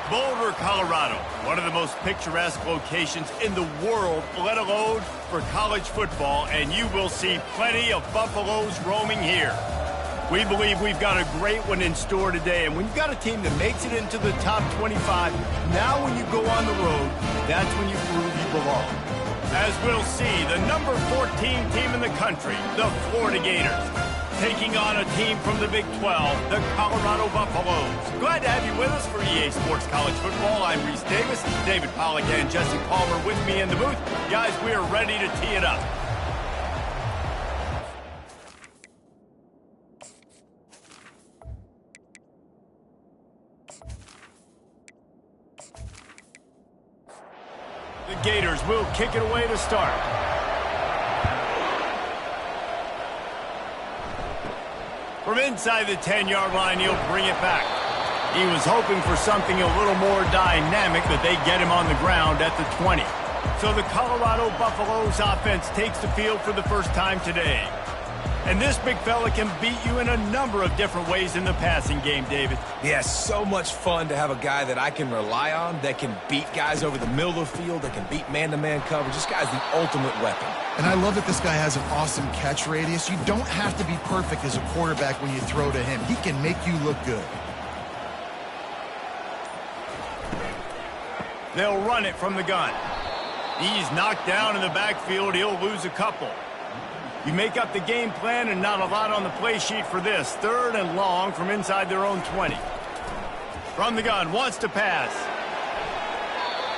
Boulder, Colorado, one of the most picturesque locations in the world, let alone for college football, and you will see plenty of Buffaloes roaming here. We believe we've got a great one in store today, and when you've got a team that makes it into the top 25, now when you go on the road, that's when you prove you belong. As we'll see, the number 14 team in the country, the Florida Gators, taking on a team from the Big 12, the Colorado Buffaloes. Glad to have you with us for EA Sports College Football. I'm Reese Davis, David Pollack and Jesse Palmer with me in the booth. Guys, we are ready to tee it up. The Gators will kick it away to start. From inside the 10-yard line, he'll bring it back. He was hoping for something a little more dynamic, but they get him on the ground at the 20. So the Colorado Buffaloes offense takes the field for the first time today. And this big fella can beat you in a number of different ways in the passing game, David. Yeah, so much fun to have a guy that I can rely on, that can beat guys over the middle of the field, that can beat man-to-man coverage. This guy's the ultimate weapon. And I love that this guy has an awesome catch radius. You don't have to be perfect as a quarterback when you throw to him. He can make you look good. They'll run it from the gun. He's knocked down in the backfield. He'll lose a couple. You make up the game plan and not a lot on the play sheet for this. Third and long from inside their own 20. From the gun, wants to pass.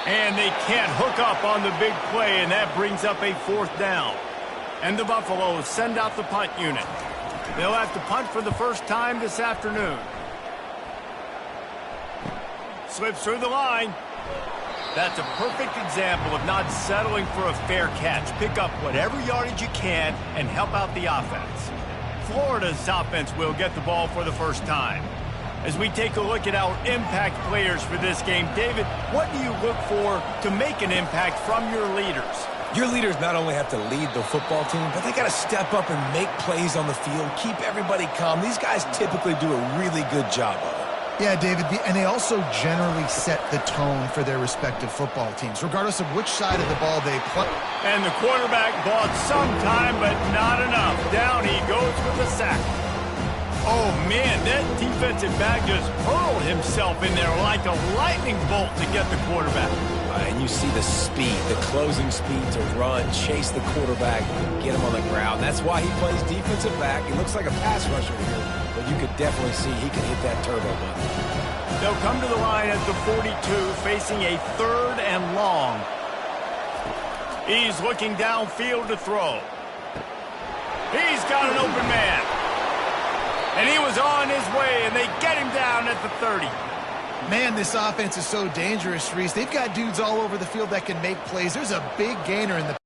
And they can't hook up on the big play, and that brings up a fourth down. And the Buffaloes send out the punt unit. They'll have to punt for the first time this afternoon. Slips through the line. That's a perfect example of not settling for a fair catch. Pick up whatever yardage you can and help out the offense. Florida's offense will get the ball for the first time. As we take a look at our impact players for this game, David, what do you look for to make an impact from your leaders? Your leaders not only have to lead the football team, but they got to step up and make plays on the field, keep everybody calm. These guys typically do a really good job of it. Yeah, David, and they also generally set the tone for their respective football teams, regardless of which side of the ball they play. And the quarterback bought some time, but not enough. Down he goes with the sack. Oh, man, that defensive back just hurled himself in there like a lightning bolt to get the quarterback. And you see the speed, the closing speed to run, chase the quarterback, get him on the ground. That's why he plays defensive back. He looks like a pass rusher here, but you could definitely see he can hit that turbo button. They'll come to the line at the 42, facing a third and long. He's looking downfield to throw. He's got an open man. And he was on his way, and they get him down at the 30. Man, this offense is so dangerous, Reese. They've got dudes all over the field that can make plays. There's a big gainer in the...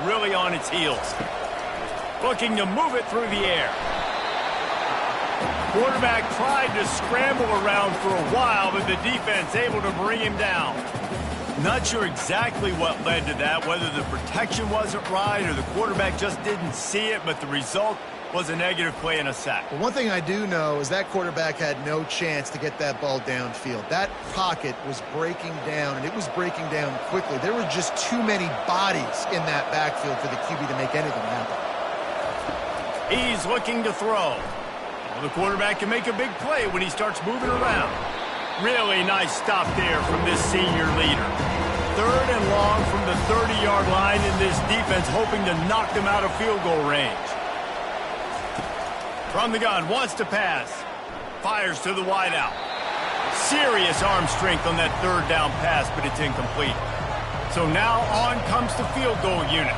Really on its heels. Looking to move it through the air. Quarterback tried to scramble around for a while, but the defense able to bring him down. Not sure exactly what led to that, whether the protection wasn't right or the quarterback just didn't see it, but the result was a negative play and a sack. Well, one thing I do know is that quarterback had no chance to get that ball downfield. That pocket was breaking down, and it was breaking down quickly. There were just too many bodies in that backfield for the QB to make anything happen. He's looking to throw. Well, the quarterback can make a big play when he starts moving around. Really nice stop there from this senior leader. Third and long from the 30-yard line, in this defense hoping to knock them out of field goal range. From the gun, wants to pass. Fires to the wideout. Serious arm strength on that third down pass, but it's incomplete. So now on comes the field goal unit.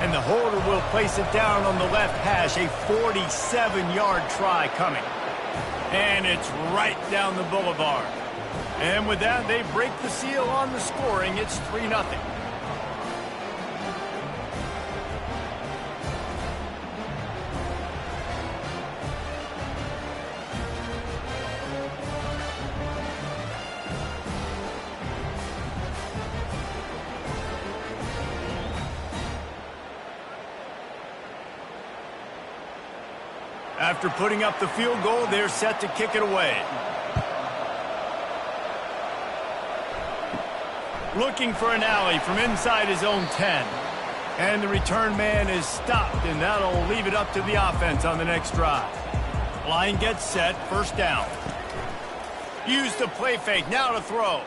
And the holder will place it down on the left hash, a 47-yard try coming. And it's right down the boulevard. And with that, they break the seal on the scoring. It's 3-0. After putting up the field goal, they're set to kick it away. Looking for an alley from inside his own 10. And the return man is stopped, and that'll leave it up to the offense on the next drive. Line gets set, first down. Used the play fake, now to throw.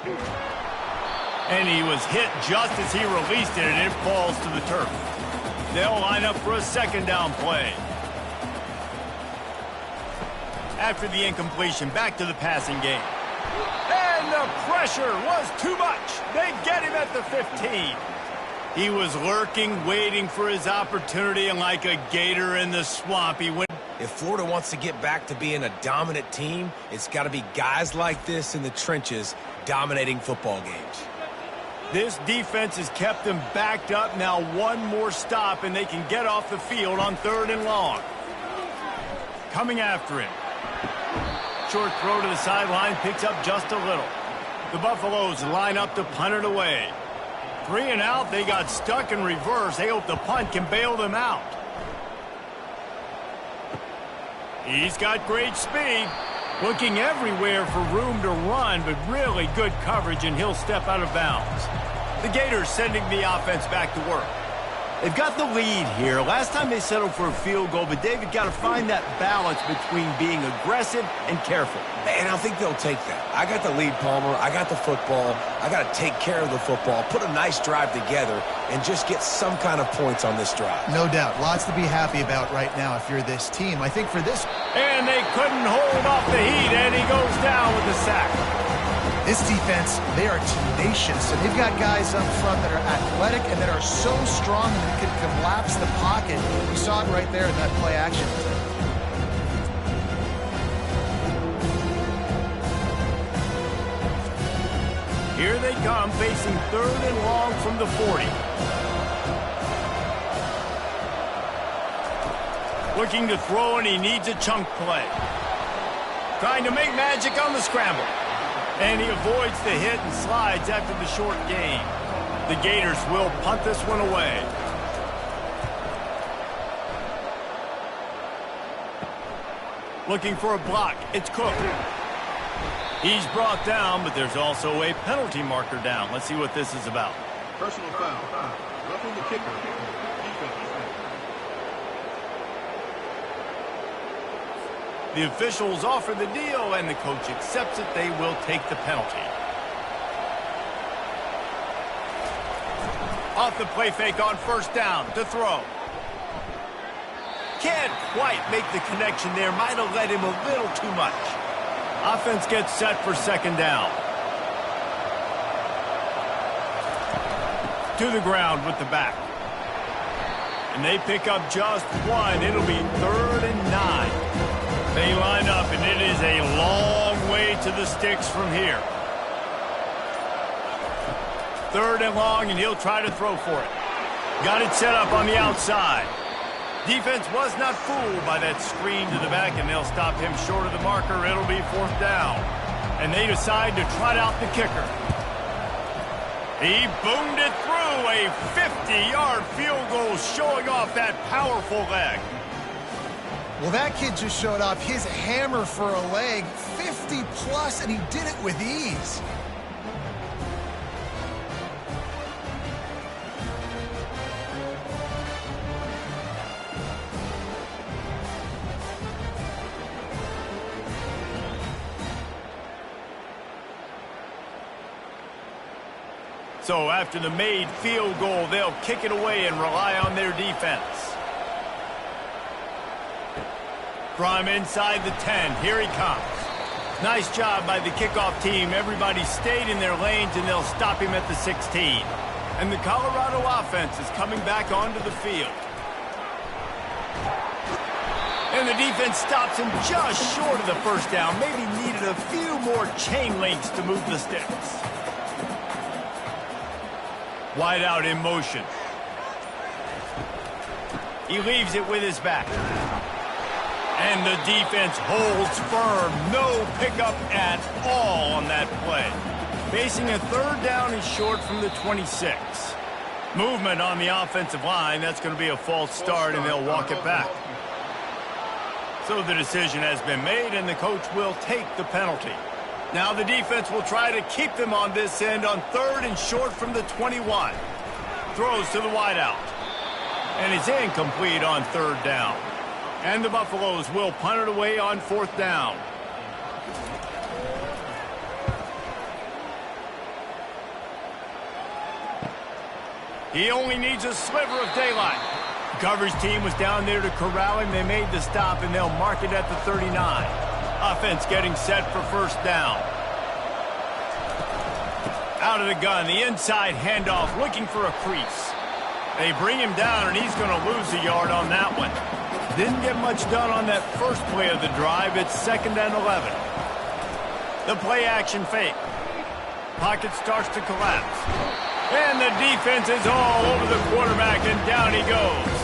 And he was hit just as he released it, and it falls to the turf. They'll line up for a second down play. After the incompletion, back to the passing game. And the pressure was too much. They get him at the 15. He was lurking, waiting for his opportunity, and like a gator in the swamp, he went. If Florida wants to get back to being a dominant team, it's got to be guys like this in the trenches dominating football games. This defense has kept them backed up. Now one more stop, and they can get off the field on 3rd and long. Coming after him. Short throw to the sideline, picks up just a little. The Buffaloes line up to punt it away. 3 and out, they got stuck in reverse. They hope the punt can bail them out. He's got great speed. Looking everywhere for room to run, but really good coverage, and he'll step out of bounds. The Gators sending the offense back to work. They've got the lead here. Last time they settled for a field goal, but David got to find that balance between being aggressive and careful. And I think they'll take that. I got the lead, Palmer. I got the football. I got to take care of the football, put a nice drive together, and just get some kind of points on this drive. No doubt. Lots to be happy about right now if you're this team. I think for this... And they couldn't hold off the heat, and he goes down with the sack. This defense, they are tenacious, and they've got guys up front that are athletic and that are so strong that can collapse the pocket. We saw it right there in that play action. Here they come, facing 3rd and long from the 40. Looking to throw, and he needs a chunk play. Trying to make magic on the scramble. And he avoids the hit and slides after the short gain. The Gators will punt this one away. Looking for a block. It's Cook. He's brought down, but there's also a penalty marker down. Let's see what this is about. Personal foul. Roughing the kicker. The officials offer the deal, and the coach accepts it. They will take the penalty. Off the play fake on first down to throw. Can't quite make the connection there. Might have led him a little too much. Offense gets set for second down. To the ground with the back. And they pick up just one. It'll be 3rd and 9. They line up, and it is a long way to the sticks from here. 3rd and long, and he'll try to throw for it. Got it set up on the outside. Defense was not fooled by that screen to the back, and they'll stop him short of the marker. It'll be 4th down. And they decide to trot out the kicker. He boomed it through. A 50-yard field goal, showing off that powerful leg. Well, that kid just showed off his hammer for a leg, 50-plus, and he did it with ease. So after the made field goal, they'll kick it away and rely on their defense. From inside the 10, here he comes. Nice job by the kickoff team. Everybody stayed in their lanes, and they'll stop him at the 16. And the Colorado offense is coming back onto the field. And the defense stops him just short of the first down. Maybe needed a few more chain links to move the sticks. Wide out in motion. He leaves it with his back. And the defense holds firm. No pickup at all on that play. Facing a 3rd down and short from the 26. Movement on the offensive line. That's going to be a false start, and they'll walk it back. So the decision has been made, and the coach will take the penalty. Now the defense will try to keep them on this end on 3rd and short from the 21. Throws to the wideout. And it's incomplete on 3rd down. And the Buffaloes will punt it away on 4th down. He only needs a sliver of daylight. The coverage team was down there to corral him. They made the stop, and they'll mark it at the 39. Offense getting set for 1st down. Out of the gun, the inside handoff, looking for a crease. They bring him down, and he's going to lose a yard on that one. Didn't get much done on that first play of the drive. It's 2nd and 11. The play action fake. Pocket starts to collapse. And the defense is all over the quarterback, and down he goes.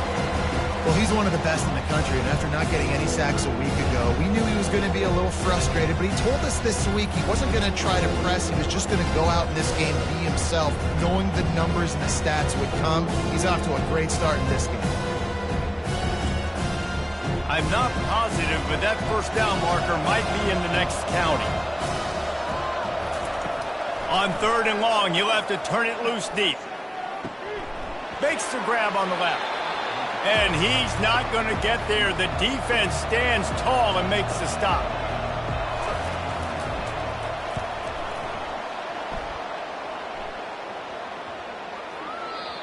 Well, he's one of the best in the country, and after not getting any sacks a week ago, we knew he was going to be a little frustrated, but he told us this week he wasn't going to try to press. He was just going to go out in this game, be himself, knowing the numbers and the stats would come. He's off to a great start in this game. I'm not positive, but that 1st down marker might be in the next county. On 3rd and long, he'll have to turn it loose deep. Makes the grab on the left. And he's not going to get there. The defense stands tall and makes the stop.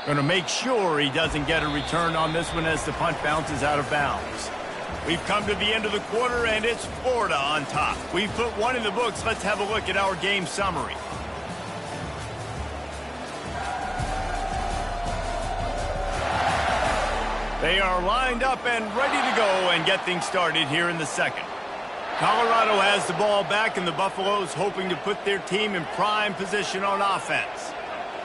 Going to make sure he doesn't get a return on this one as the punt bounces out of bounds. We've come to the end of the quarter, and it's Florida on top. We've put one in the books. Let's have a look at our game summary. They are lined up and ready to go and get things started here in the 2nd. Colorado has the ball back, and the Buffaloes hoping to put their team in prime position on offense.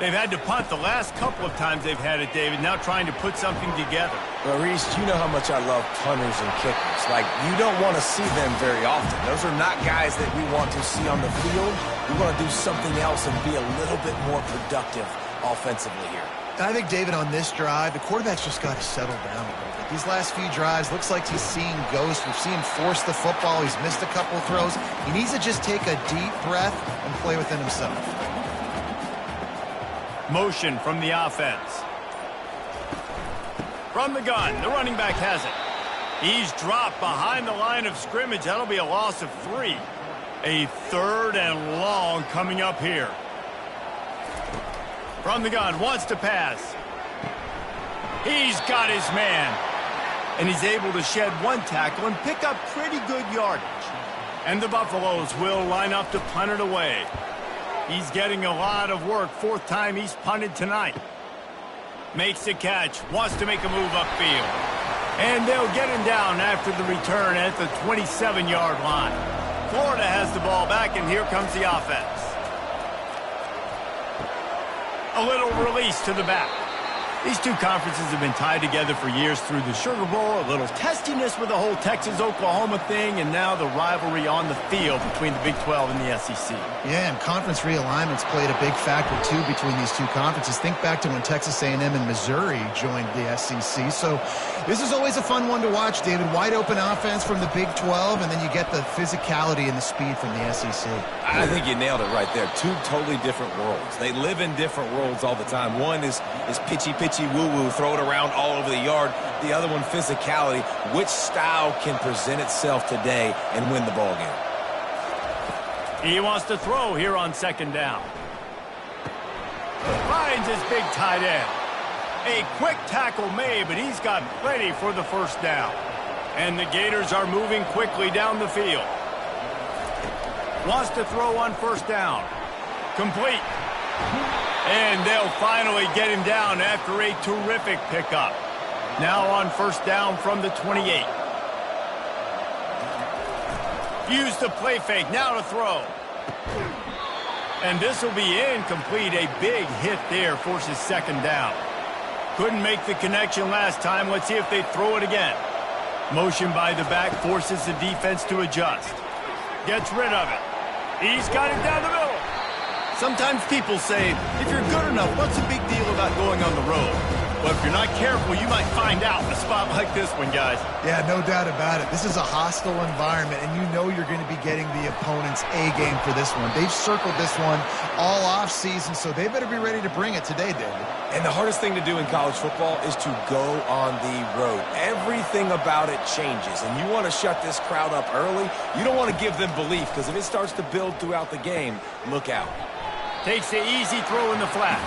They've had to punt the last couple of times they've had it, David, now trying to put something together. Well, Reese, you know how much I love punters and kickers. Like, you don't want to see them very often. Those are not guys that we want to see on the field. We want to do something else and be a little bit more productive offensively here. I think, David, on this drive, the quarterback's just got to settle down a little bit. These last few drives, looks like he's seeing ghosts. We've seen him force the football. He's missed a couple of throws. He needs to just take a deep breath and play within himself. Motion from the offense. From the gun, the running back has it. He's dropped behind the line of scrimmage. That'll be a loss of 3. A 3rd and long coming up here. From the gun, wants to pass. He's got his man. And he's able to shed one tackle and pick up pretty good yardage. And the Buffaloes will line up to punt it away. He's getting a lot of work. 4th time he's punted tonight. Makes the catch. Wants to make a move upfield. And they'll get him down after the return at the 27-yard line. Florida has the ball back, and here comes the offense. A little release to the back. These two conferences have been tied together for years through the Sugar Bowl, a little testiness with the whole Texas-Oklahoma thing, and now the rivalry on the field between the Big 12 and the SEC. Yeah, and conference realignments played a big factor, too, between these two conferences. Think back to when Texas A&M and Missouri joined the SEC. So this is always a fun one to watch, David. Wide open offense from the Big 12, and then you get the physicality and the speed from the SEC. I think you nailed it right there. Two totally different worlds. They live in different worlds all the time. One is pitchy woo-woo, throw it around all over the yard. The other one, physicality. Which style can present itself today and win the ball game? He wants to throw here on 2nd down. Finds his big tight end. A quick tackle made, but he's got plenty for the 1st down. And the Gators are moving quickly down the field. Wants to throw on 1st down. Complete. And they'll finally get him down after a terrific pickup. Now on 1st down from the 28. Use the play fake, now to throw. And this will be incomplete. A big hit there forces 2nd down. Couldn't make the connection last time. Let's see if they throw it again. Motion by the back forces the defense to adjust. Gets rid of it. He's got it down the middle. Sometimes people say, if you're good enough, what's the big deal about going on the road? Well, if you're not careful, you might find out in a spot like this one, guys. Yeah, no doubt about it. This is a hostile environment, and you know you're going to be getting the opponent's A-game for this one. They've circled this one all off-season, so they better be ready to bring it today, David. And the hardest thing to do in college football is to go on the road. Everything about it changes, and you want to shut this crowd up early. You don't want to give them belief, because if it starts to build throughout the game, look out. Takes the easy throw in the flat.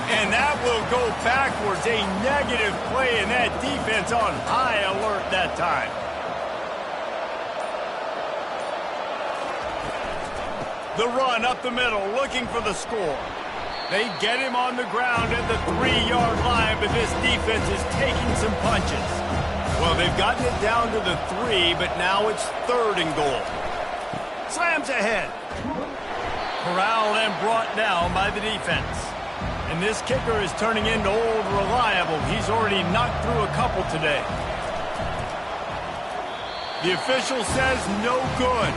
And that will go backwards. A negative play, and that defense on high alert that time. The run up the middle, looking for the score. They get him on the ground at the 3-yard line, but this defense is taking some punches. Well, they've gotten it down to the 3, but now it's 3rd and goal. Slams ahead. Corralled and brought down by the defense. And this kicker is turning into old reliable. He's already knocked through a couple today. The official says no good.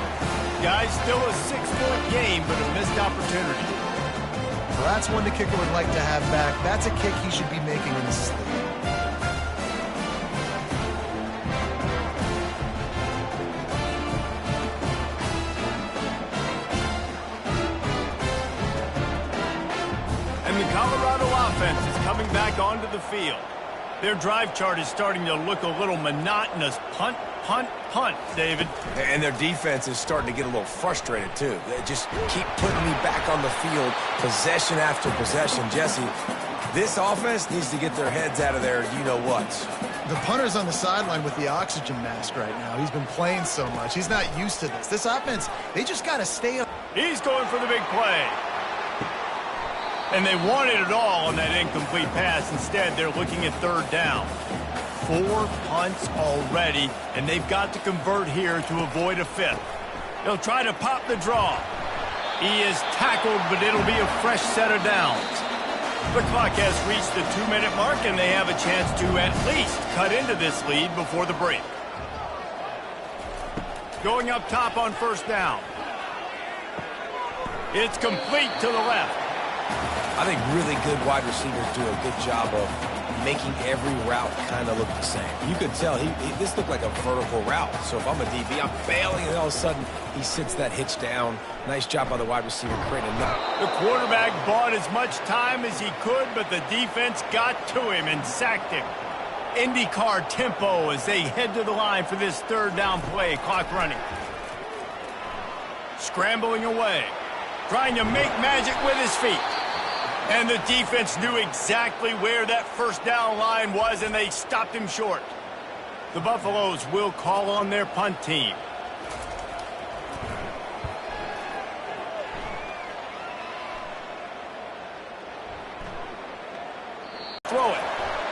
Guys, still a 6-point game, but a missed opportunity. Well, that's one the kicker would like to have back. That's a kick he should be making in this league. And the Colorado offense is coming back onto the field. Their drive chart is starting to look a little monotonous. Punt, punt, punt, David. And their defense is starting to get a little frustrated, too. They just keep putting me back on the field, possession after possession. Jesse, this offense needs to get their heads out of there, you-know-whats. The punter's on the sideline with the oxygen mask right now. He's been playing so much. He's not used to this. This offense, they just got to stay up. He's going for the big play. And they wanted it all on that incomplete pass. Instead, they're looking at 3rd down. 4 punts already, and they've got to convert here to avoid a 5th. They'll try to pop the draw. He is tackled, but it'll be a fresh set of downs. The clock has reached the 2-minute mark, and they have a chance to at least cut into this lead before the break. Going up top on 1st down. It's complete to the left. I think really good wide receivers do a good job of making every route kind of look the same. You could tell this looked like a vertical route. So if I'm a DB, I'm bailing, and all of a sudden he sits that hitch down. Nice job by the wide receiver creating enough. The quarterback bought as much time as he could, but the defense got to him and sacked him. IndyCar tempo as they head to the line for this 3rd down play. Clock running. Scrambling away. Trying to make magic with his feet. And the defense knew exactly where that 1st down line was, and they stopped him short. The Buffaloes will call on their punt team. Throw it.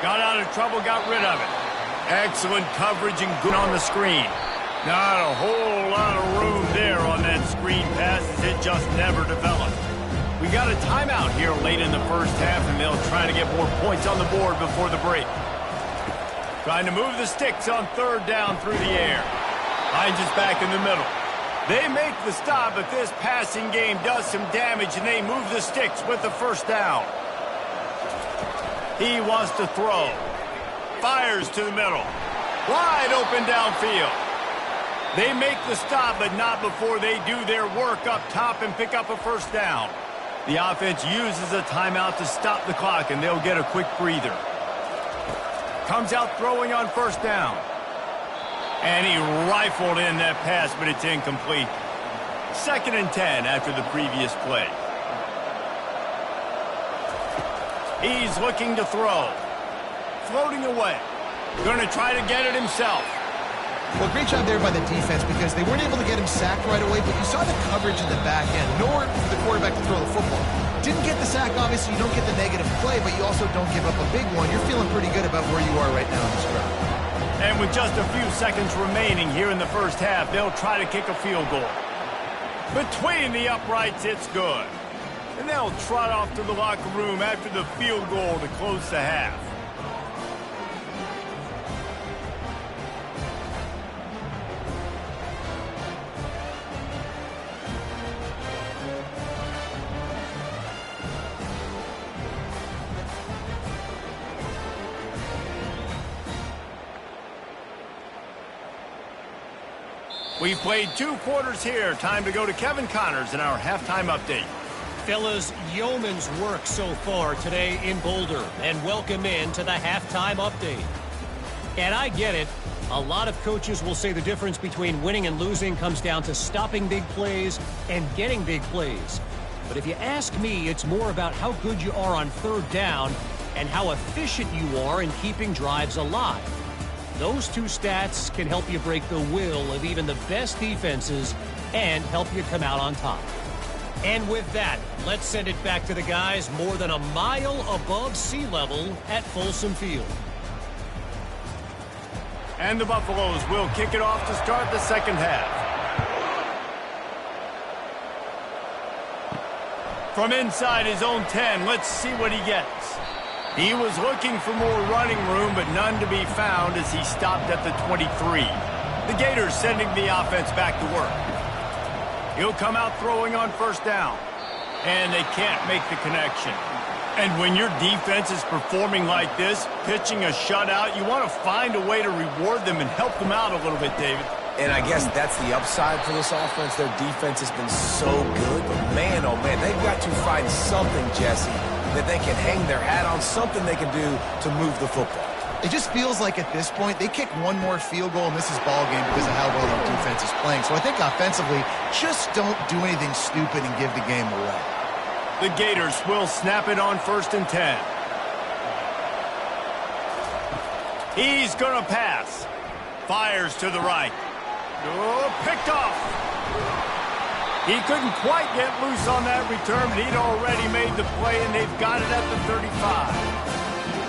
Got out of trouble, got rid of it. Excellent coverage and good on the screen. Not a whole lot of room there on that screen pass, as it just never developed. We got a timeout here late in the 1st half, and they'll try to get more points on the board before the break. Trying to move the sticks on 3rd down through the air. Hines is back in the middle. They make the stop, but this passing game does some damage, and they move the sticks with the 1st down. He wants to throw. Fires to the middle. Wide open downfield. They make the stop, but not before they do their work up top and pick up a 1st down. The offense uses a timeout to stop the clock, and they'll get a quick breather. Comes out throwing on 1st down. And he rifled in that pass, but it's incomplete. 2nd and 10 after the previous play. He's looking to throw. Floating away. Going to try to get it himself. Well, great job there by the defense, because they weren't able to get him sacked right away, but you saw the coverage in the back end. Nowhere for the quarterback to throw the football. Didn't get the sack, obviously. You don't get the negative play, but you also don't give up a big one. You're feeling pretty good about where you are right now in this drive. And with just a few seconds remaining here in the 1st half, they'll try to kick a field goal. Between the uprights, it's good. And they'll trot off to the locker room after the field goal to close the half. We've played 2 quarters here. Time to go to Kevin Connors in our halftime update. Fellas, yeoman's work so far today in Boulder, and welcome in to the halftime update. And I get it. A lot of coaches will say the difference between winning and losing comes down to stopping big plays and getting big plays. But if you ask me, it's more about how good you are on third down and how efficient you are in keeping drives alive. Those 2 stats can help you break the will of even the best defenses and help you come out on top. And with that, let's send it back to the guys more than a mile above sea level at Folsom Field. And the Buffaloes will kick it off to start the second half. From inside his own 10, let's see what he gets. He was looking for more running room, but none to be found as he stopped at the 23. The Gators sending the offense back to work. He'll come out throwing on first down. And they can't make the connection. And when your defense is performing like this, pitching a shutout, you want to find a way to reward them and help them out a little bit, David. And I guess that's the upside for this offense. Their defense has been so good. But man, oh man, they've got to find something, Jesse, that they can hang their hat on, something they can do to move the football. It just feels like at this point, they kick one more field goal and this is ball game because of how well their defense is playing. So I think offensively, just don't do anything stupid and give the game away. The Gators will snap it on 1st and 10. He's going to pass. Fires to the right. Oh, picked off. He couldn't quite get loose on that return, but he'd already made the play, and they've got it at the 35.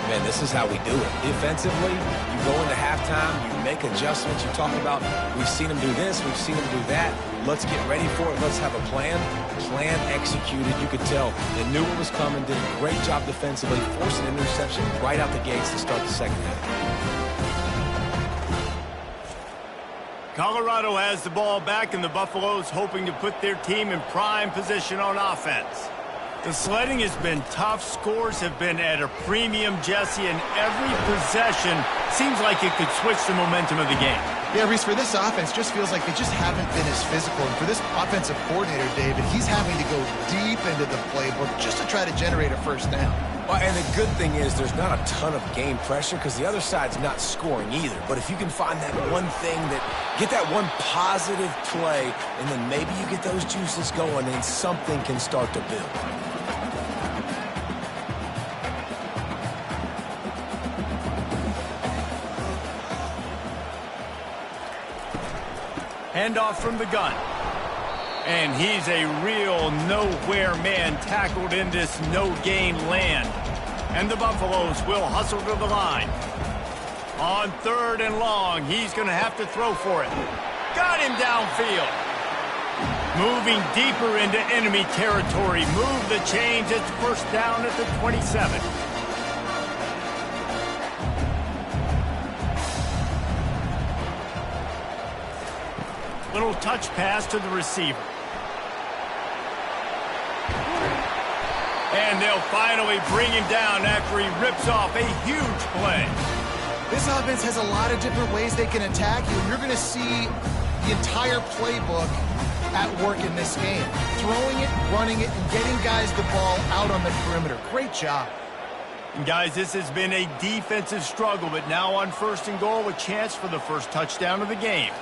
Man, this is how we do it. Defensively, you go into halftime, you make adjustments. You talk about, we've seen them do this, we've seen them do that. Let's get ready for it. Let's have a plan. Plan executed. You could tell they knew what was coming, did a great job defensively, forced an interception right out the gates to start the second half. Colorado has the ball back, and the Buffaloes hoping to put their team in prime position on offense. The sledding has been tough. Scores have been at a premium, Jesse, and every possession seems like it could switch the momentum of the game. Yeah, Reese, for this offense, just feels like they just haven't been as physical. And for this offensive coordinator, David, he's having to go deep into the playbook just to try to generate a first down. Well, and the good thing is there's not a ton of game pressure because the other side's not scoring either. But if you can find that one thing get that one positive play, and then maybe you get those juices going and something can start to build. Handoff from the gun. And he's a real nowhere man tackled in this no-gain land. And the Buffaloes will hustle to the line. On 3rd and long, he's going to have to throw for it. Got him downfield. Moving deeper into enemy territory. Move the chains. It's first down at the 27. Little touch pass to the receiver. And they'll finally bring him down after he rips off a huge play. This offense has a lot of different ways they can attack you. You're going to see the entire playbook at work in this game. Throwing it, running it, and getting guys the ball out on the perimeter. Great job. And guys, this has been a defensive struggle, but now on 1st and goal, a chance for the first touchdown of the game.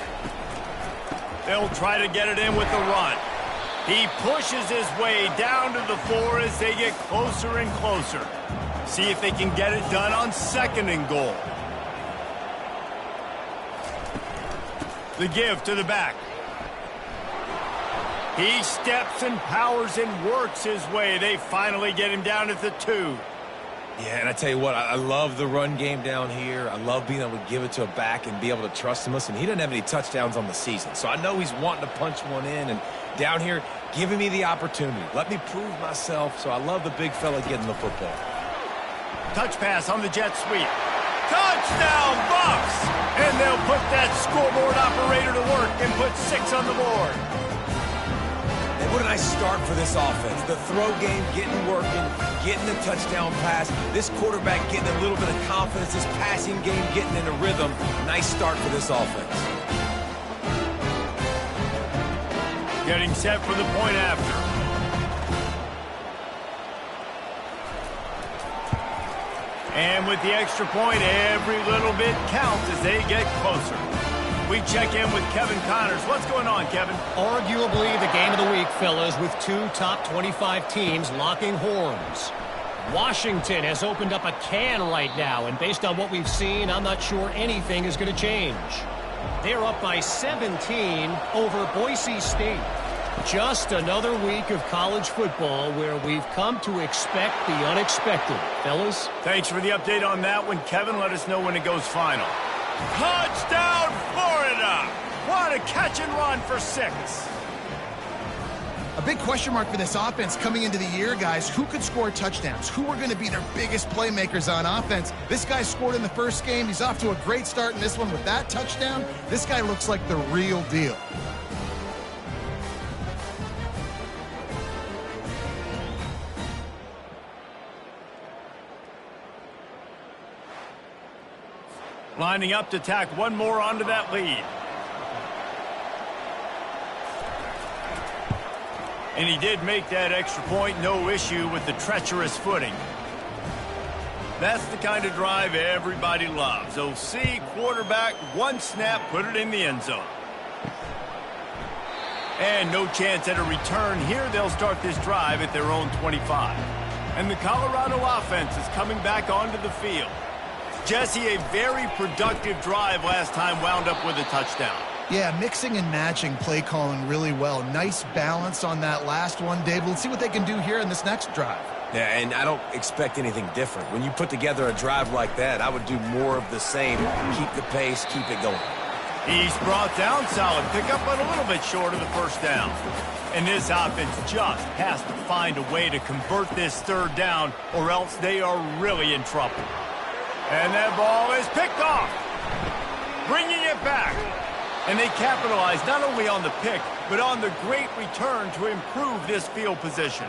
They'll try to get it in with the run. He pushes his way down to the floor as they get closer and closer. See if they can get it done on 2nd and goal. The give to the back. He steps and powers and works his way. They finally get him down at the 2. Yeah, and I tell you what, I love the run game down here. I love being able to give it to a back and be able to trust him. Listen, he doesn't have any touchdowns on the season, so I know he's wanting to punch one in. And down here, giving me the opportunity. Let me prove myself, so I love the big fella getting the football. Touch pass on the jet sweep. Touchdown, Buffs! And they'll put that scoreboard operator to work and put 6 on the board. And what a nice start for this offense. The throw game getting working, getting the touchdown pass. This quarterback getting a little bit of confidence. This passing game getting in a rhythm. Nice start for this offense. Getting set for the point after. And with the extra point, every little bit counts as they get closer. We check in with Kevin Connors. What's going on, Kevin? Arguably the game of the week, fellas, with two top 25 teams locking horns. Washington has opened up a can right now, and based on what we've seen, I'm not sure anything is going to change. They're up by 17 over Boise State. Just another week of college football where we've come to expect the unexpected. Fellas? Thanks for the update on that one, Kevin. Let us know when it goes final. Touchdown, Florida! What a catch and run for 6. A big question mark for this offense coming into the year, guys. Who could score touchdowns? Who are going to be their biggest playmakers on offense? This guy scored in the first game. He's off to a great start in this one with that touchdown. This guy looks like the real deal. Lining up to tack one more onto that lead. And he did make that extra point, no issue with the treacherous footing. That's the kind of drive everybody loves. OC, quarterback, one snap, put it in the end zone. And no chance at a return here. They'll start this drive at their own 25. And the Colorado offense is coming back onto the field. Jesse, a very productive drive last time, wound up with a touchdown. Yeah, mixing and matching play calling really well. Nice balance on that last one, Dave. Let's see what they can do here in this next drive. Yeah, and I don't expect anything different. When you put together a drive like that, I would do more of the same. Keep the pace, keep it going. He's brought down solid pickup, but a little bit short of the first down. And this offense just has to find a way to convert this third down, or else they are really in trouble. And that ball is picked off, bringing it back. And they capitalize not only on the pick, but on the great return to improve this field position.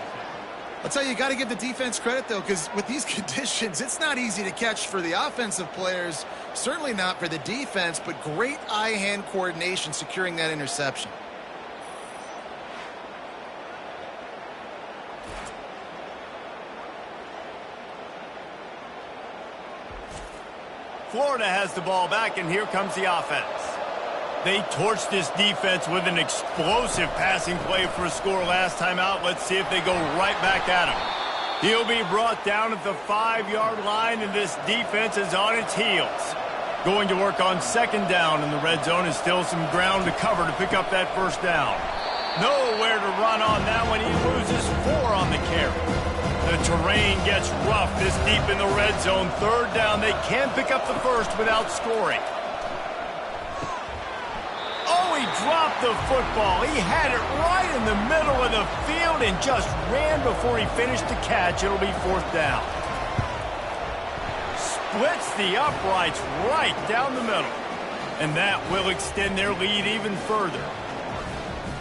I'll tell you, you got to give the defense credit, though, because with these conditions, it's not easy to catch for the offensive players, certainly not for the defense, but great eye-hand coordination securing that interception. Florida has the ball back, and here comes the offense. They torched this defense with an explosive passing play for a score last time out. Let's see if they go right back at him. He'll be brought down at the 5-yard line, and this defense is on its heels. Going to work on second down, and the red zone is still some ground to cover to pick up that first down. Nowhere to run on that one. He loses 4 on the carry. The terrain gets rough this deep in the red zone. Third down, they can pick up the first without scoring. Oh, he dropped the football. He had it right in the middle of the field and just ran before he finished the catch. It'll be fourth down. Splits the uprights right down the middle. And that will extend their lead even further.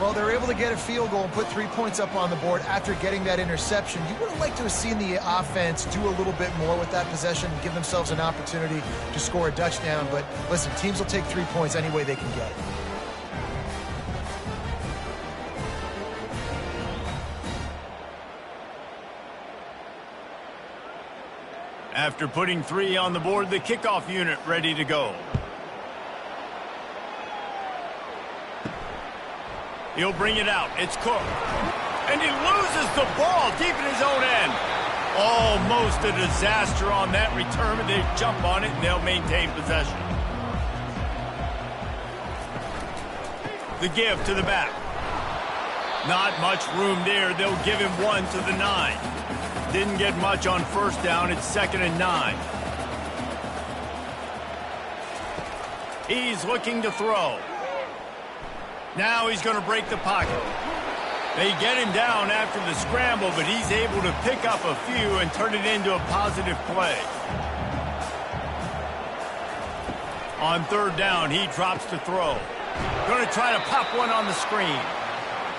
Well, they're able to get a field goal and put 3 points up on the board after getting that interception. You would have liked to have seen the offense do a little bit more with that possession and give themselves an opportunity to score a touchdown. But listen, teams will take 3 points any way they can get it. After putting 3 on the board, the kickoff unit ready to go. He'll bring it out. It's Cook. And he loses the ball deep in his own end. Almost a disaster on that return, but they jump on it and they'll maintain possession. The give to the back. Not much room there. They'll give him 1 to the 9. Didn't get much on first down. It's 2nd and 9. He's looking to throw. Now he's going to break the pocket. They get him down after the scramble, but he's able to pick up a few and turn it into a positive play. On third down, he drops to throw. Going to try to pop one on the screen.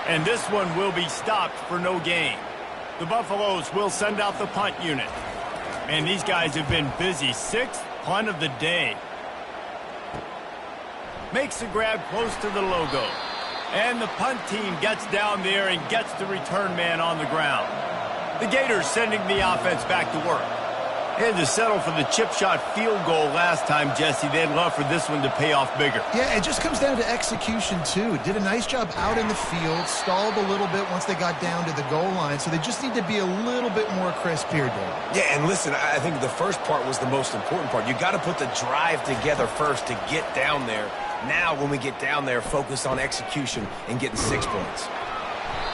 And this one will be stopped for no gain. The Buffaloes will send out the punt unit. And these guys have been busy. 6th punt of the day. Makes the grab close to the logo. And the punt team gets down there and gets the return man on the ground. The Gators sending the offense back to work. And to settle for the chip shot field goal last time, Jesse, they'd love for this one to pay off bigger. Yeah, it just comes down to execution, too. Did a nice job out in the field, stalled a little bit once they got down to the goal line, so they just need to be a little bit more crisp here, Dave. Yeah, and listen, I think the first part was the most important part. You got to put the drive together first to get down there. Now, when we get down there, focus on execution and getting 6 points.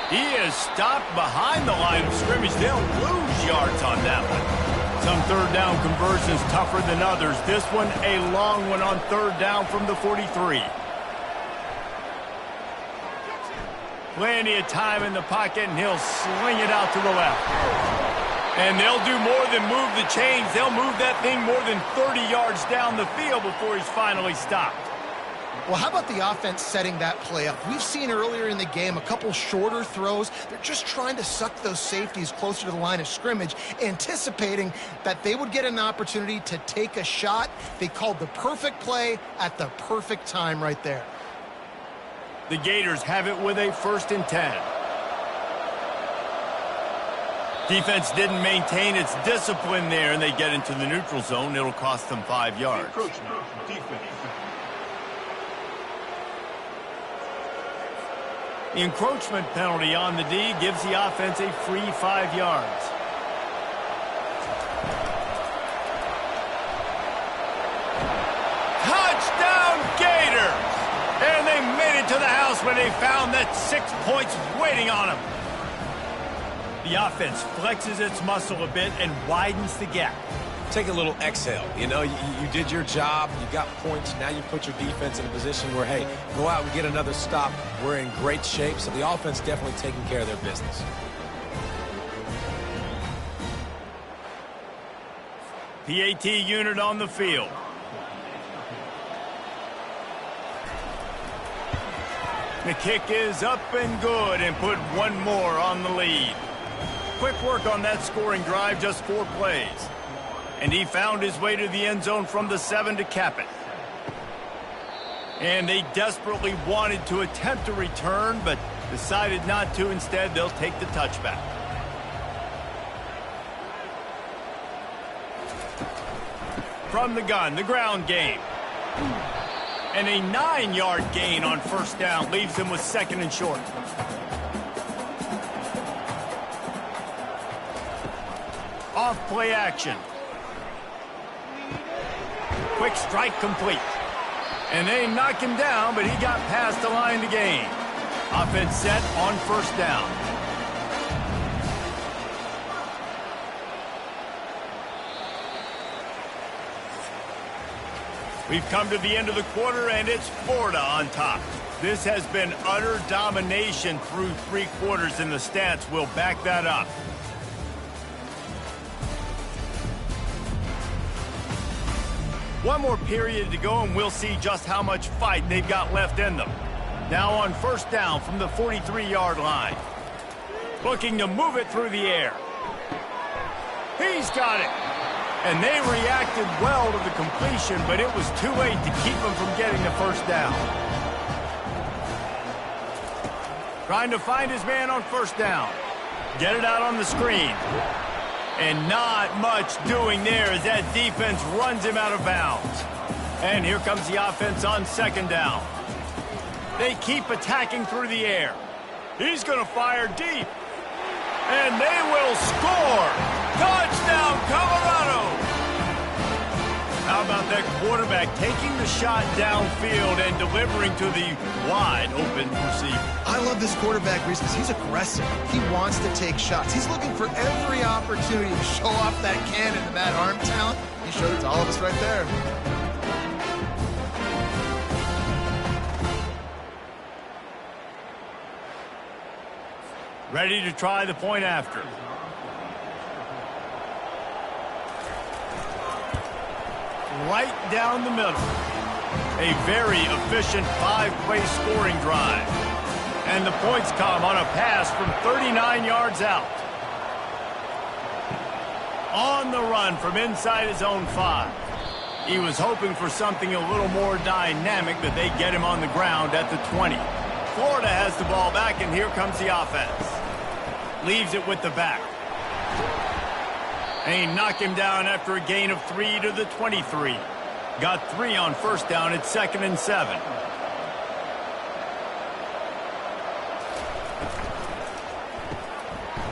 He is stopped behind the line of scrimmage. They'll lose yards on that one. Some third down conversions tougher than others. This one, a long one on third down from the 43. Plenty of time in the pocket, and he'll sling it out to the left. And they'll do more than move the chains. They'll move that thing more than 30 yards down the field before he's finally stopped. Well, how about the offense setting that play up? We've seen earlier in the game a couple shorter throws. They're just trying to suck those safeties closer to the line of scrimmage, anticipating that they would get an opportunity to take a shot. They called the perfect play at the perfect time right there. The Gators have it with a 1st and 10. Defense didn't maintain its discipline there, and they get into the neutral zone. It'll cost them 5 yards. The encroachment penalty on the D gives the offense a free 5 yards. Touchdown Gators! And they made it to the house when they found that 6 points waiting on them. The offense flexes its muscle a bit and widens the gap. Take a little exhale. You know, you did your job. You got points. Now you put your defense in a position where, hey, go out and get another stop. We're in great shape, so the offense definitely taking care of their business. PAT unit on the field. The kick is up and good, and put one more on the lead. Quick work on that scoring drive, just 4 plays. And he found his way to the end zone from the 7 to cap it. And they desperately wanted to attempt a return, but decided not to. Instead, they'll take the touchback. From the gun, the ground game. And a 9-yard gain on 1st down leaves him with 2nd and short. Off play action. Quick strike complete. And they knock him down, but he got past the line to gain. Offense set on 1st down. We've come to the end of the quarter, and it's Florida on top. This has been utter domination through 3 quarters, and the stats will back that up. One more period to go, and we'll see just how much fight they've got left in them. Now on 1st down from the 43-yard line. Looking to move it through the air. He's got it. And they reacted well to the completion, but it was too late to keep them from getting the 1st down. Trying to find his man on 1st down. Get it out on the screen. And not much doing there as that defense runs him out of bounds. And here comes the offense on 2nd down. They keep attacking through the air. He's going to fire deep. And they will score. Touchdown, Colorado. How about that quarterback taking the shot downfield and delivering to the wide open receiver? I love this quarterback, Reese, because he's aggressive. He wants to take shots. He's looking for every opportunity to show off that cannon and that arm talent. He showed it to all of us right there. Ready to try the point after. Right down the middle. A very efficient 5-play scoring drive. And the points come on a pass from 39 yards out. On the run from inside his own 5. He was hoping for something a little more dynamic, but they get him on the ground at the 20. Florida has the ball back, and here comes the offense. Leaves it with the back. And he knocked him down after a gain of 3 to the 23. Got 3 on first down at 2nd and 7.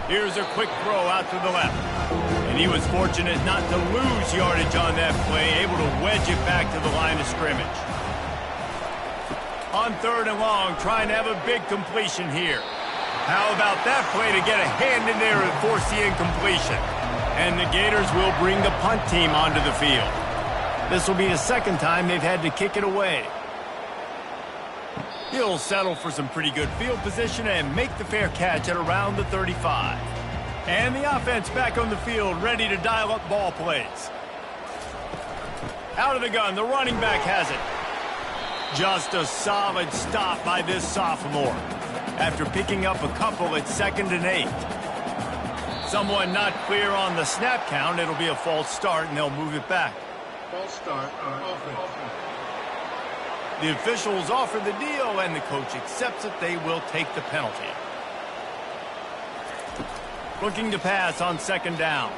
Here's a quick throw out to the left. And he was fortunate not to lose yardage on that play, able to wedge it back to the line of scrimmage. On 3rd and long, trying to have a big completion here. How about that play to get a hand in there and force the incompletion? And the Gators will bring the punt team onto the field. This will be the 2nd time they've had to kick it away. He'll settle for some pretty good field position and make the fair catch at around the 35. And the offense back on the field, ready to dial up ball plays. Out of the gun, the running back has it. Just a solid stop by this sophomore. After picking up a couple at 2nd and 8. Someone not clear on the snap count. It'll be a false start, and they'll move it back. False start on offense. The officials offer the deal, and the coach accepts it. They will take the penalty. Looking to pass on 2nd down.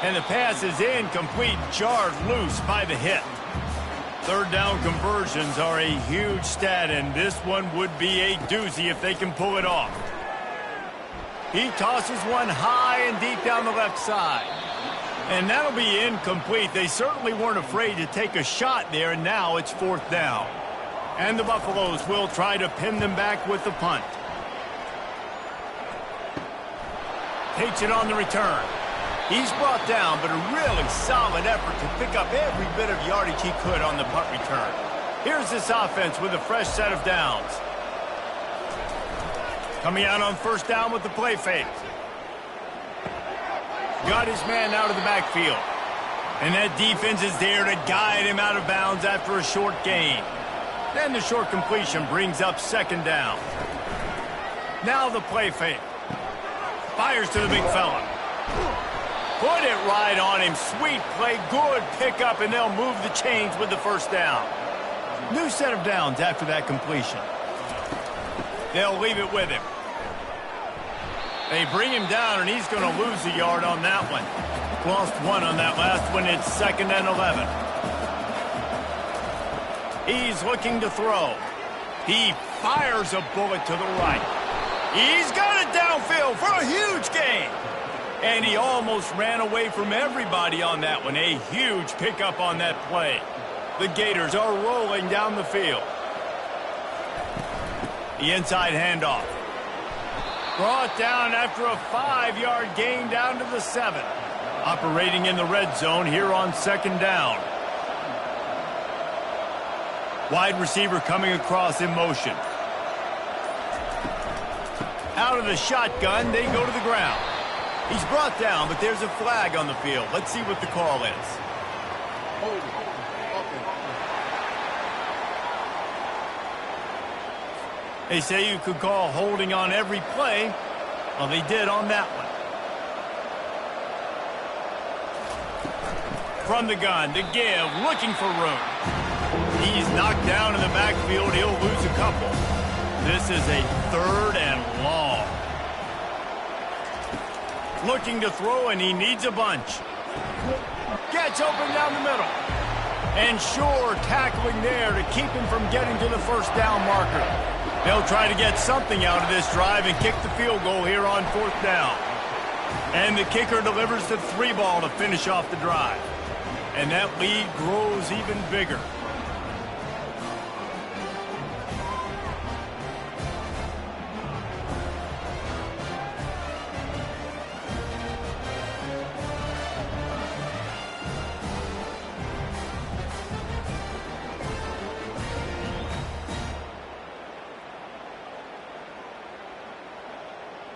And the pass is incomplete, jarred loose by the hit. 3rd down conversions are a huge stat, and this one would be a doozy if they can pull it off. He tosses one high and deep down the left side. And that'll be incomplete. They certainly weren't afraid to take a shot there, and now it's 4th down. And the Buffaloes will try to pin them back with the punt. Takes it on the return. He's brought down, but a really solid effort to pick up every bit of yardage he could on the punt return. Here's this offense with a fresh set of downs. Coming out on 1st down with the play fake. Got his man out of the backfield. And that defense is there to guide him out of bounds after a short gain. Then the short completion brings up 2nd down. Now the play fake. Fires to the big fella. Put it right on him. Sweet play, good pickup, and they'll move the chains with the 1st down. New set of downs after that completion. They'll leave it with him. They bring him down, and he's going to lose a yard on that one. Lost 1 on that last one. It's 2nd and 11. He's looking to throw. He fires a bullet to the right. He's got it downfield for a huge gain. And he almost ran away from everybody on that one. A huge pickup on that play. The Gators are rolling down the field. The inside handoff. Brought down after a 5-yard gain down to the 7. Operating in the red zone here on 2nd down. Wide receiver coming across in motion. Out of the shotgun, they go to the ground. He's brought down, but there's a flag on the field. Let's see what the call is. They say you could call holding on every play. Well, they did on that one. From the gun, to give, looking for room. He's knocked down in the backfield. He'll lose a couple. This is a 3rd and long. Looking to throw, and he needs a bunch. Gets open down the middle. And sure, tackling there to keep him from getting to the 1st down marker. They'll try to get something out of this drive and kick the field goal here on 4th down. And the kicker delivers the 3-ball to finish off the drive. And that lead grows even bigger.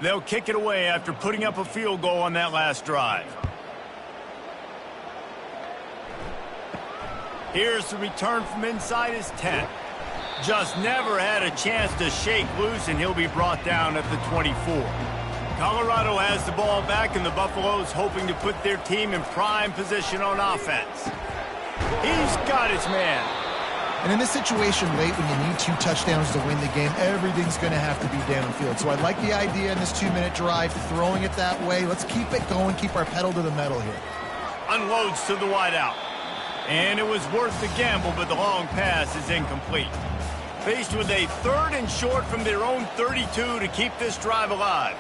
They'll kick it away after putting up a field goal on that last drive. Here's the return from inside his 10. Just never had a chance to shake loose, and he'll be brought down at the 24. Colorado has the ball back, and the Buffaloes hoping to put their team in prime position on offense. He's got his man. And in this situation late when you need 2 touchdowns to win the game, everything's going to have to be downfield. So I like the idea in this 2-minute drive, throwing it that way. Let's keep it going, keep our pedal to the metal here. Unloads to the wideout. And it was worth the gamble, but the long pass is incomplete. Faced with a 3rd and short from their own 32 to keep this drive alive.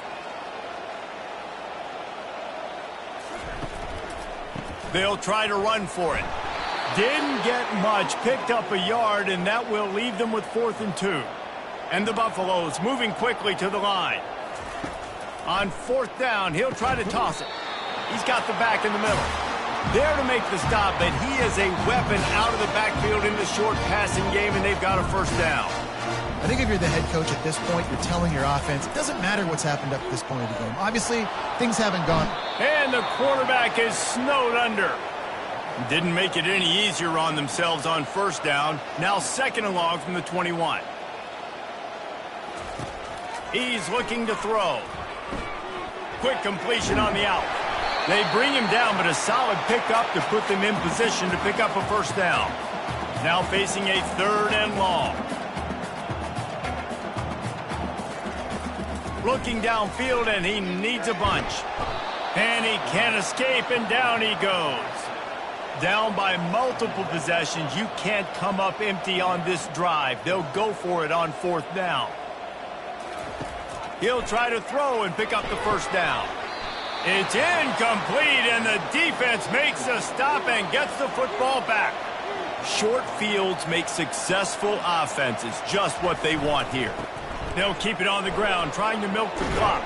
They'll try to run for it. Didn't get much, picked up a yard, and that will leave them with 4th and 2. And the Buffaloes moving quickly to the line. On 4th down, he'll try to toss it. He's got the back in the middle. There to make the stop, but he is a weapon out of the backfield in the short passing game, and they've got a 1st down. I think if you're the head coach at this point, you're telling your offense, it doesn't matter what's happened up to this point of the game. Obviously, things haven't gone. And the quarterback is snowed under. Didn't make it any easier on themselves on 1st down. Now 2nd and long from the 21. He's looking to throw. Quick completion on the out. They bring him down, but a solid pickup to put them in position to pick up a 1st down. Now facing a 3rd and long. Looking downfield, and he needs a bunch. And he can't escape, and down he goes. Down by multiple possessions. You can't come up empty on this drive. They'll go for it on 4th down. He'll try to throw and pick up the 1st down. It's incomplete, and the defense makes a stop and gets the football back. Short fields make successful offenses just what they want here. They'll keep it on the ground, trying to milk the clock.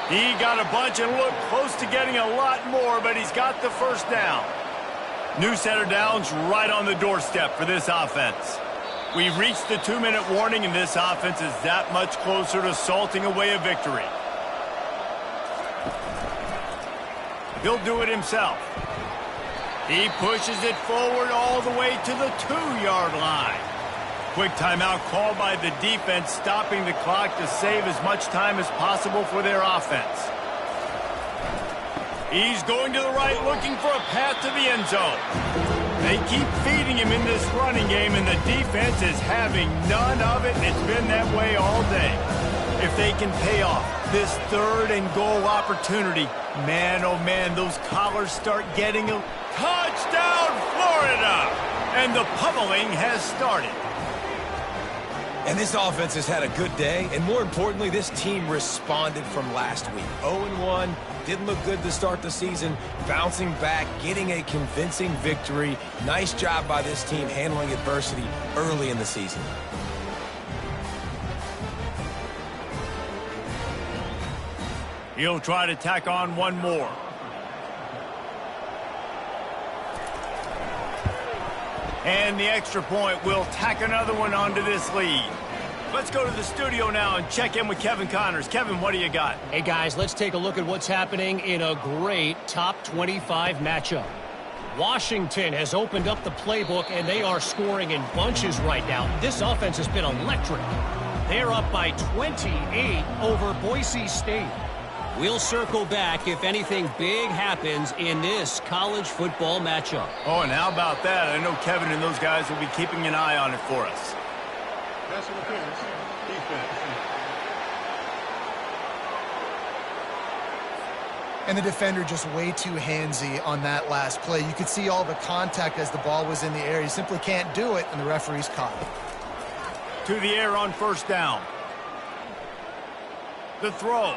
He got a bunch and looked close to getting a lot more, but he's got the 1st down. New set of downs right on the doorstep for this offense. We've reached the 2-minute warning, and this offense is that much closer to salting away a victory. He'll do it himself. He pushes it forward all the way to the 2-yard line. Quick timeout called by the defense, stopping the clock to save as much time as possible for their offense. He's going to the right, looking for a path to the end zone. They keep feeding him in this running game, and the defense is having none of it, and it's been that way all day. If they can pay off this 3rd and goal opportunity, man, oh man, those collars start getting a touchdown, Florida! And the pummeling has started. And this offense has had a good day, and more importantly, this team responded from last week. 0-1, didn't look good to start the season, bouncing back, getting a convincing victory. Nice job by this team handling adversity early in the season. He'll try to tack on one more. And the extra point will tack another one onto this lead. Let's go to the studio now and check in with Kevin Connors. Kevin, what do you got? Hey, guys, let's take a look at what's happening in a great top 25 matchup. Washington has opened up the playbook, and they are scoring in bunches right now. This offense has been electric. They're up by 28 over Boise State. We'll circle back if anything big happens in this college football matchup. Oh, and how about that? I know Kevin and those guys will be keeping an eye on it for us. Pass interference, defense. And the defender just way too handsy on that last play. You could see all the contact as the ball was in the air. He simply can't do it, and the referee's caught it. To the air on 1st down. The throw.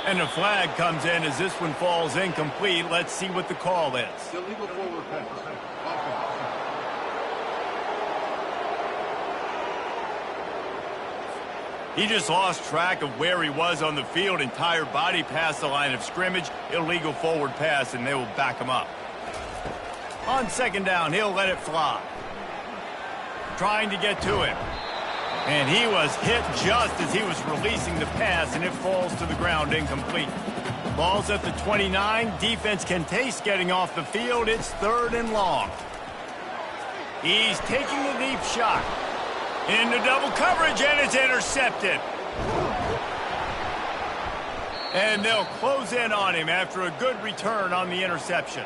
And the flag comes in as this one falls incomplete. Let's see what the call is. Illegal forward pass. Offense. He just lost track of where he was on the field. Entire body past the line of scrimmage. Illegal forward pass, and they will back him up. On 2nd down, he'll let it fly. Trying to get to him. And he was hit just as he was releasing the pass, and it falls to the ground incomplete. Ball's at the 29. Defense can taste getting off the field. It's 3rd and long. He's taking the deep shot. Into double coverage, and it's intercepted. And they'll close in on him after a good return on the interception.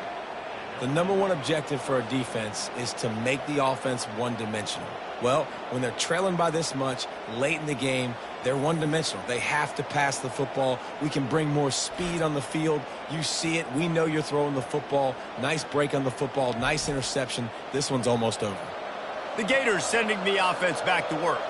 The number one objective for a defense is to make the offense one-dimensional. Well, when they're trailing by this much late in the game, they're one-dimensional. They have to pass the football. We can bring more speed on the field. You see it. We know you're throwing the football. Nice break on the football. Nice interception. This one's almost over. The Gators sending the offense back to work.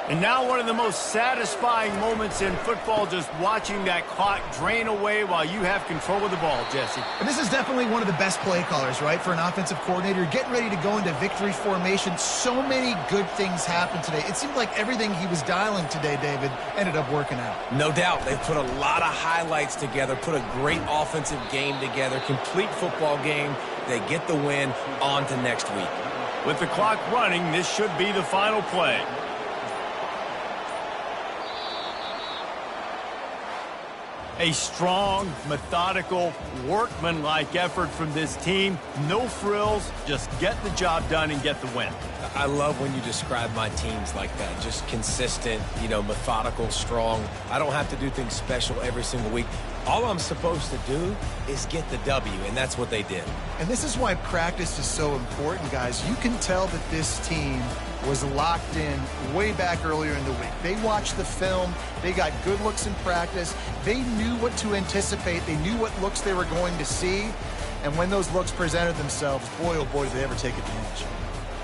And now one of the most satisfying moments in football, just watching that clock drain away while you have control of the ball, Jesse. And this is definitely one of the best play callers, right, for an offensive coordinator. Getting ready to go into victory formation. So many good things happened today. It seemed like everything he was dialing today, David, ended up working out. No doubt. They put a lot of highlights together, put a great offensive game together, complete football game. They get the win. On to next week. With the clock running, this should be the final play. A strong, methodical, workmanlike effort from this team. No frills, just get the job done and get the win. I love when you describe my teams like that. Just consistent, methodical, strong. I don't have to do things special every single week. All I'm supposed to do is get the W, and that's what they did. And this is why practice is so important, guys. You can tell that this team was locked in way back earlier in the week. They watched the film. They got good looks in practice. They knew what to anticipate. They knew what looks they were going to see. And when those looks presented themselves, boy, oh boy, did they ever take advantage.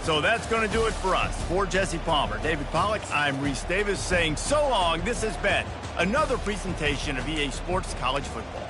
So that's going to do it for us. For Jesse Palmer, David Pollack, I'm Reese Davis saying so long. This has been another presentation of EA Sports College Football.